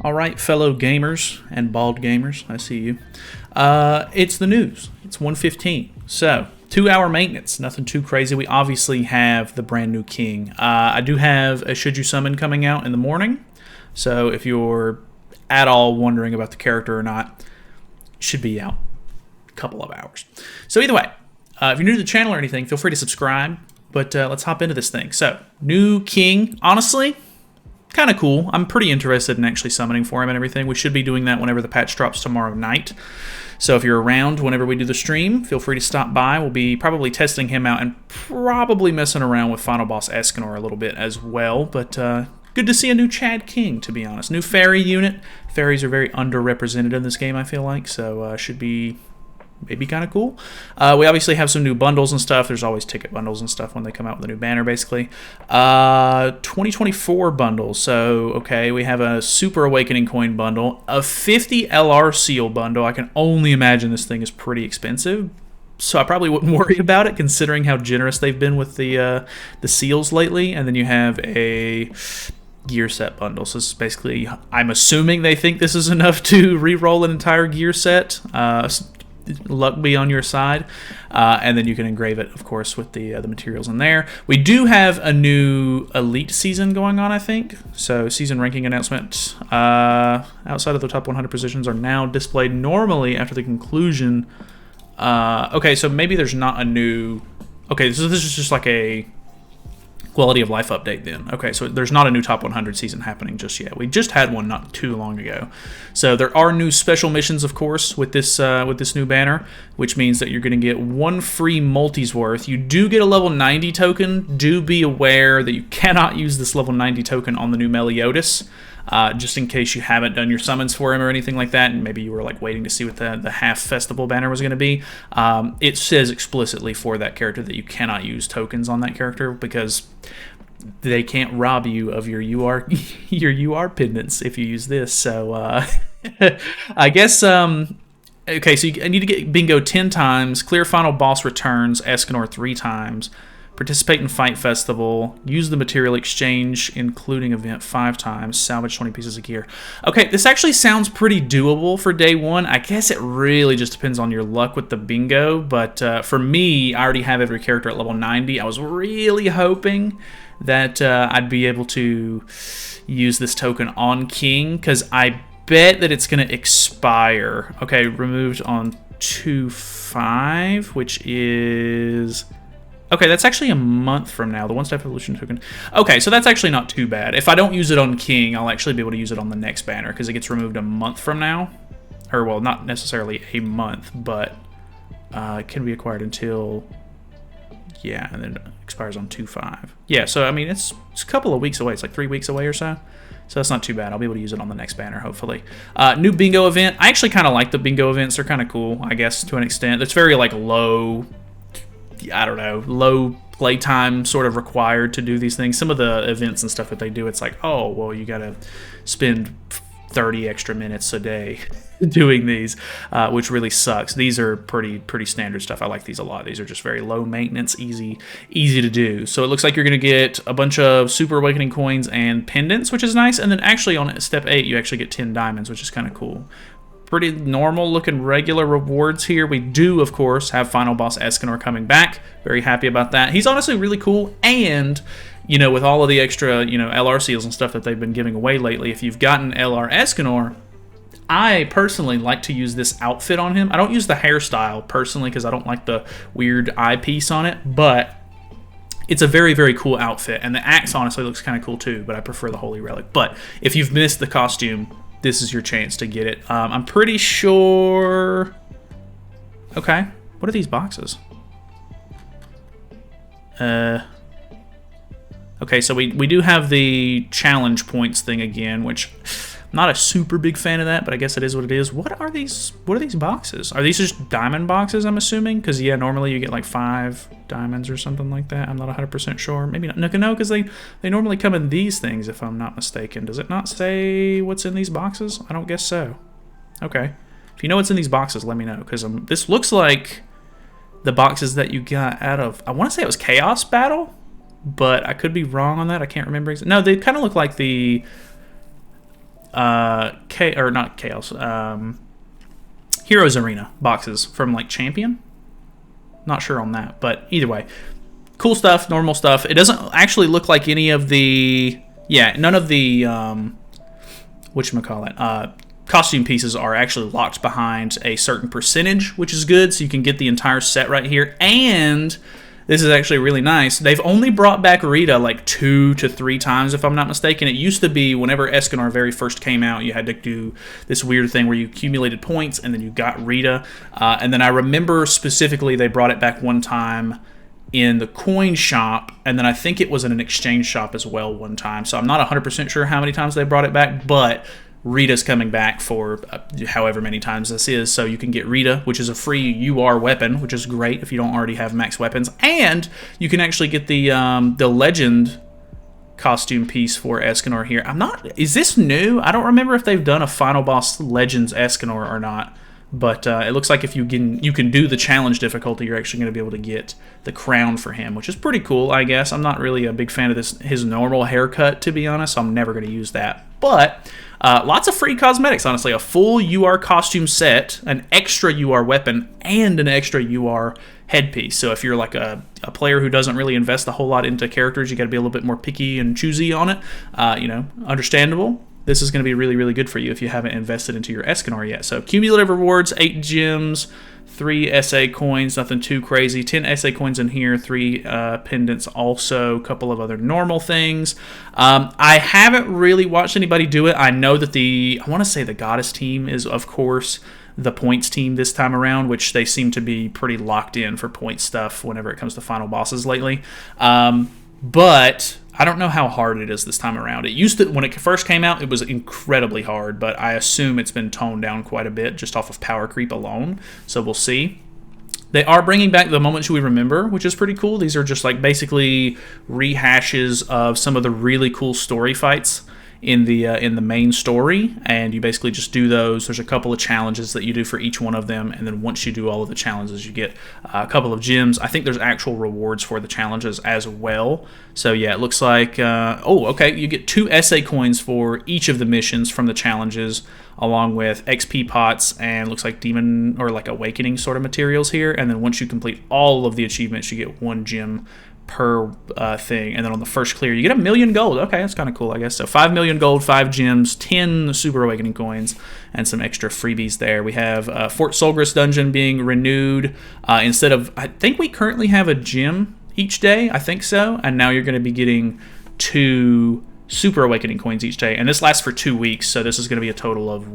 All right, fellow gamers and bald gamers, I see you. It's the news. It's 1:15. So, 2-hour maintenance. Nothing too crazy. We obviously have the brand new king. I do have a Should You Summon coming out in the morning. So, if you're at all wondering about the character or not, it should be out a couple of hours. So, either way, if you're new to the channel or anything, feel free to subscribe. But let's hop into this thing. So, new king. Honestly, kind of cool. I'm pretty interested in actually summoning for him and everything. We should be doing that whenever the patch drops tomorrow night. So if you're around whenever we do the stream, feel free to stop by. We'll be probably testing him out and probably messing around with Final Boss Escanor a little bit as well. But good to see a new Chad King, to be honest. New fairy unit. Fairies are very underrepresented in this game, I feel like. So should be maybe kind of cool. We obviously have some new bundles and stuff. There's always ticket bundles and stuff when they come out with a new banner, basically. 2024 bundles. So, okay, we have a Super Awakening coin bundle, a 50 LR seal bundle. I can only imagine this thing is pretty expensive. So I probably wouldn't worry about it, considering how generous they've been with the seals lately. And then you have a gear set bundle. So this is basically, I'm assuming they think this is enough to re-roll an entire gear set. Luck be on your side, and then you can engrave it, of course, with the materials in there. We do have a new elite season going on, I think. So season ranking announcement outside of the top 100 positions are now displayed normally after the conclusion. Okay, so maybe there's not a new. Okay, so this is just like a quality of life update then. Okay, so there's not a new top 100 season happening just yet. We just had one not too long ago. So there are new special missions, of course, with this new banner, which means that you're going to get one free multis worth. You do get a level 90 token. Do be aware that you cannot use this level 90 token on the new Meliodas, just in case you haven't done your summons for him or anything like that, and maybe you were like waiting to see what the half festival banner was going to be. It says explicitly for that character that you cannot use tokens on that character because they can't rob you of your UR pendants if you use this. So I guess okay, so I need to get bingo 10 times, clear final boss returns, Escanor 3 times, participate in Fight Festival, use the material exchange, including event 5 times, salvage 20 pieces of gear. Okay, this actually sounds pretty doable for day one. I guess it really just depends on your luck with the bingo, but for me, I already have every character at level 90. I was really hoping that I'd be able to use this token on King, because I bet that it's going to expire. Okay, removed on 2/5, which is... Okay, that's actually a month from now, the one-step evolution token. Okay, so that's actually not too bad. If I don't use it on King, I'll actually be able to use it on the next banner, because it gets removed a month from now. Or, well, not necessarily a month, but it can be acquired until... Yeah, and then it expires on 2/5. Yeah, so, I mean, it's a couple of weeks away. It's like 3 weeks away or so. So that's not too bad. I'll be able to use it on the next banner, hopefully. New bingo event. I actually kind of like the bingo events. They're kind of cool, I guess, to an extent. It's very, like, low... I don't know, low playtime sort of required to do these things. Some of the events and stuff that they do, it's like, oh, well, you gotta spend 30 extra minutes a day doing these, which really sucks. These are pretty standard stuff. I like these a lot. These are just very low maintenance, easy to do. So it looks like you're gonna get a bunch of Super Awakening coins and pendants, which is nice. And then actually on step 8, you actually get 10 diamonds, which is kind of cool. Pretty normal looking regular rewards here. We do, of course, have Final Boss Escanor coming back. Very happy about that. He's honestly really cool, and, you know, with all of the extra, you know, LR seals and stuff that they've been giving away lately, if you've gotten LR Escanor, I personally like to use this outfit on him. I don't use the hairstyle, personally, because I don't like the weird eyepiece on it, but it's a very, very cool outfit, and the axe honestly looks kind of cool too, but I prefer the Holy Relic. But if you've missed the costume, this is your chance to get it. I'm pretty sure... Okay, what are these boxes? Okay, so we do have the challenge points thing again, which... I'm not a super big fan of that, but I guess it is what it is. What are these boxes? Are these just diamond boxes, I'm assuming? Because, yeah, normally you get like 5 diamonds or something like that. I'm not 100% sure. Maybe not. No, because they normally come in these things, if I'm not mistaken. Does it not say what's in these boxes? I don't guess so. Okay. If you know what's in these boxes, let me know. Because this looks like the boxes that you got out of... I want to say it was Chaos Battle, but I could be wrong on that. I can't remember. No, they kind of look like the... or not Chaos, Heroes Arena boxes from like Champion. Not sure on that, but either way, cool stuff, normal stuff. It doesn't actually look like any of the, none of the, whatchamacallit, costume pieces are actually locked behind a certain percentage, which is good, so you can get the entire set right here. And this is actually really nice. They've only brought back Rita like 2 to 3 times, if I'm not mistaken. It used to be whenever Escanor very first came out, you had to do this weird thing where you accumulated points and then you got Rita. And then I remember specifically they brought it back one time in the coin shop, and then I think it was in an exchange shop as well one time. So I'm not 100% sure how many times they brought it back, but Rita's coming back for however many times this is, so you can get Rita, which is a free UR weapon, which is great if you don't already have max weapons, and you can actually get the Legend costume piece for Escanor here. Is this new? I don't remember if they've done a Final Boss Legends Escanor or not, but it looks like if you can do the challenge difficulty, you're actually going to be able to get the crown for him, which is pretty cool, I guess. I'm not really a big fan of his normal haircut, to be honest, so I'm never going to use that. But lots of free cosmetics, honestly. A full UR costume set, an extra UR weapon, and an extra UR headpiece. So if you're like a player who doesn't really invest a whole lot into characters, you got to be a little bit more picky and choosy on it. Understandable. This is going to be really, really good for you if you haven't invested into your Escanor yet. So cumulative rewards, 8 gems, 3 SA coins, nothing too crazy. 10 SA coins in here, 3 pendants also, a couple of other normal things. I haven't really watched anybody do it. I know that I want to say the Goddess team is, of course, the points team this time around, which they seem to be pretty locked in for point stuff whenever it comes to final bosses lately. But I don't know how hard it is this time around. It used to, when it first came out, it was incredibly hard, but I assume it's been toned down quite a bit just off of power creep alone, so we'll see. They are bringing back the Moments We Remember, which is pretty cool. These are just like basically rehashes of some of the really cool story fights in the main story, and you basically just do those. There's a couple of challenges that you do for each one of them, and then once you do all of the challenges, you get a couple of gems. I think there's actual rewards for the challenges as well. So yeah, it looks like you get 2 SA coins for each of the missions from the challenges, along with XP pots and looks like demon or like awakening sort of materials here. And then once you complete all of the achievements, you get 1 gem per thing, and then on the first clear you get 1 million gold. Okay, that's kind of cool, I guess. So 5 million gold, 5 gems, 10 super awakening coins, and some extra freebies there. We have Fort Solgris dungeon being renewed. Instead of, I think we currently have a gem each day, I think so, and now you're going to be getting 2 super awakening coins each day, and this lasts for 2 weeks, so this is going to be a total of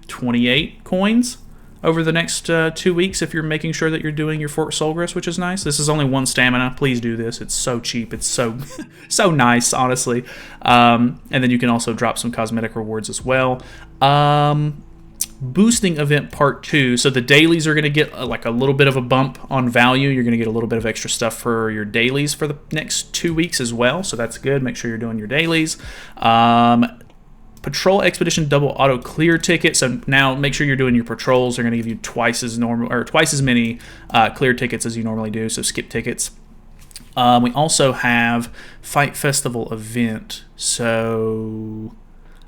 28 coins over the next 2 weeks if you're making sure that you're doing your Fort Solgris, which is nice. This is only 1 stamina. Please do this. It's so cheap. It's so so nice, honestly. And then you can also drop some cosmetic rewards as well. Boosting event part 2. So the dailies are going to get like a little bit of a bump on value. You're going to get a little bit of extra stuff for your dailies for the next 2 weeks as well. So that's good. Make sure you're doing your dailies. Patrol Expedition double auto clear ticket. So now make sure you're doing your patrols. They're going to give you twice as many clear tickets as you normally do. So skip tickets. We also have Fight Festival event. So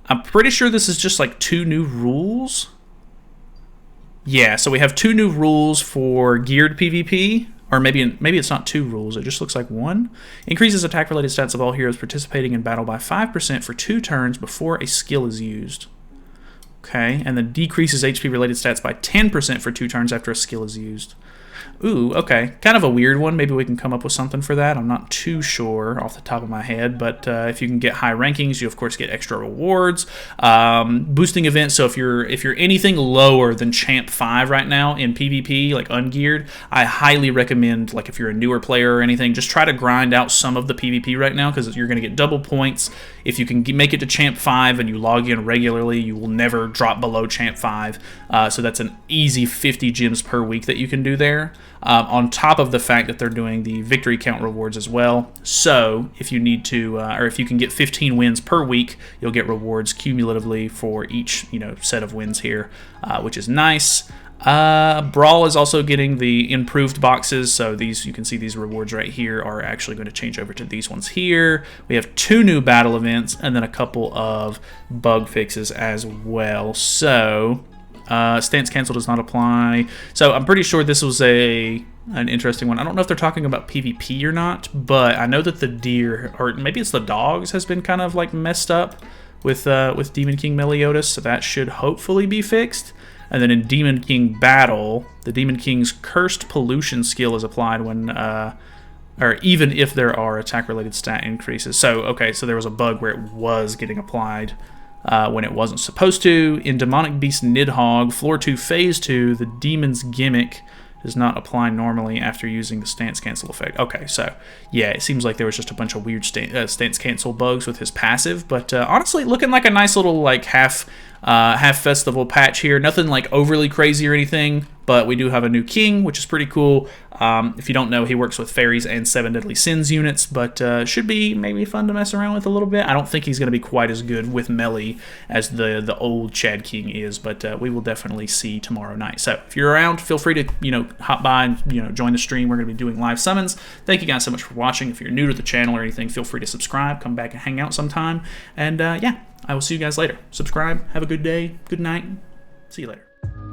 I'm pretty sure this is just like 2 new rules. Yeah, so we have 2 new rules for geared PvP. Or maybe it's not 2 rules, it just looks like 1. Increases attack-related stats of all heroes participating in battle by 5% for 2 turns before a skill is used. Okay, and then decreases HP-related stats by 10% for 2 turns after a skill is used. Ooh, okay. Kind of a weird one. Maybe we can come up with something for that. I'm not too sure off the top of my head, but if you can get high rankings, you of course get extra rewards. Boosting events, so if you're anything lower than Champ 5 right now in PvP, like ungeared, I highly recommend, like if you're a newer player or anything, just try to grind out some of the PvP right now, because you're going to get double points. If you can make it to Champ 5 and you log in regularly, you will never drop below Champ 5. So that's an easy 50 gems per week that you can do there. On top of the fact that they're doing the victory count rewards as well. So if you need to, or if you can get 15 wins per week, you'll get rewards cumulatively for each set of wins here, which is nice. Brawl is also getting the improved boxes, so these, you can see these rewards right here are actually going to change over to these ones here. We have 2 new battle events and then a couple of bug fixes as well. So stance cancel does not apply. So I'm pretty sure this was an interesting one. I don't know if they're talking about PvP or not, but I know that the deer, or maybe it's the dogs, has been kind of like messed up with Demon King Meliodas, so that should hopefully be fixed. And then in Demon King Battle, the Demon King's Cursed Pollution skill is applied when, or even if there are attack-related stat increases. So, okay, so there was a bug where it was getting applied when it wasn't supposed to. In Demonic Beast Nidhogg, Floor 2, Phase 2, the Demon's Gimmick does not apply normally after using the stance cancel effect. Okay, so yeah, it seems like there was just a bunch of weird stance cancel bugs with his passive, but honestly, looking like a nice little like half festival patch here. Nothing like overly crazy or anything, but we do have a new king, which is pretty cool. If you don't know, he works with fairies and 7 Deadly Sins units, but should be maybe fun to mess around with a little bit. I don't think he's going to be quite as good with melee as the old Chad King is, but we will definitely see tomorrow night. So if you're around, feel free to hop by and join the stream. We're going to be doing live summons. Thank you guys so much for watching. If you're new to the channel or anything, feel free to subscribe, come back and hang out sometime, and yeah, I will see you guys later. Subscribe, have a good day, good night, see you later.